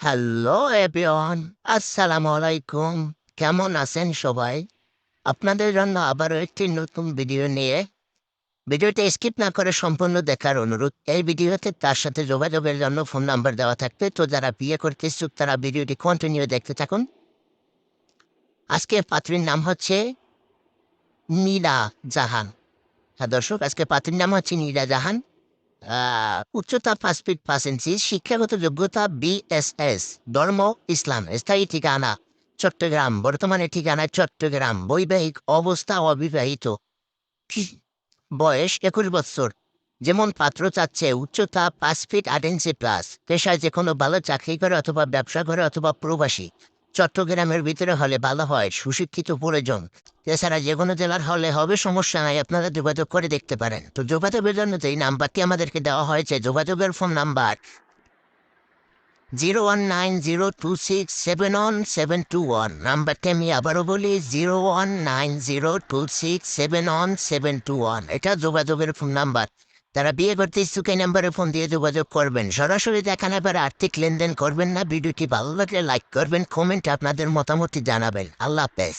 Hello everyone, আসসালামু আলাইকুম। কেমন আছেন সবাই? আপনাদের জন্য আবারও একটি নতুন ভিডিও নিয়ে ভিডিওটা স্কিপ না করে সম্পূর্ণ দেখার অনুরোধ। এই ভিডিওতে তার সাথে যোগাযোগের জন্য ফোন নাম্বার দেওয়া থাকবে। তো যারা বিয়ে করতে ইচ্ছুক তারা ভিডিওটি কন্টিনিউ দেখতে থাকুন। আজকে পাত্রীর নাম হচ্ছে নীলা জাহান। হ্যাঁ দর্শক, আজকে পাত্রীর নাম হচ্ছে নীলা জাহান। উচ্চতা 5 ফিট 5 ইঞ্চি, শিক্ষাগত যোগ্যতা BSS, ধর্ম ইসলাম, স্থায়ী ঠিকানা চট্টগ্রাম, বর্তমানে ঠিকানা চট্টগ্রাম, বৈবাহিক অবস্থা অবিবাহিত, বয়স 21 বছর। যেমন পাত্র চাচ্ছে উচ্চতা 5 ফিট 8 ইঞ্চি প্লাস, পেশায় যে কোনো ভালো চাকরি করে অথবা ব্যবসা করে অথবা প্রবাসী, চট্টগ্রামের ভিতরে হলে ভালো হয়, সুশিক্ষিত প্রয়োজন। এছাড়া যে কোনো জেলার হলে হবে, সমস্যা নাই, আপনারা যোগাযোগ করে দেখতে পারেন। তো যোগাযোগের জন্য যেই নাম্বারটি আমাদেরকে দেওয়া হয়েছে, যোগাযোগের ফোন নাম্বার 01902671721। নাম্বারটি আমি আবারও বলি, 01902671721। এটা যোগাযোগের ফোন নাম্বার। তারা বিয়ে করতে ইচ্ছুক এই নাম্বারে ফোন দিয়ে যোগাযোগ করবেন। সরাসরি দেখা নেবার আর্থিক লেনদেন করবেন না। ভিডিওটি ভালো লাগলে লাইক করবেন, কমেন্টে আপনাদের মতামতটি জানাবেন। আল্লাহ হাফেজ।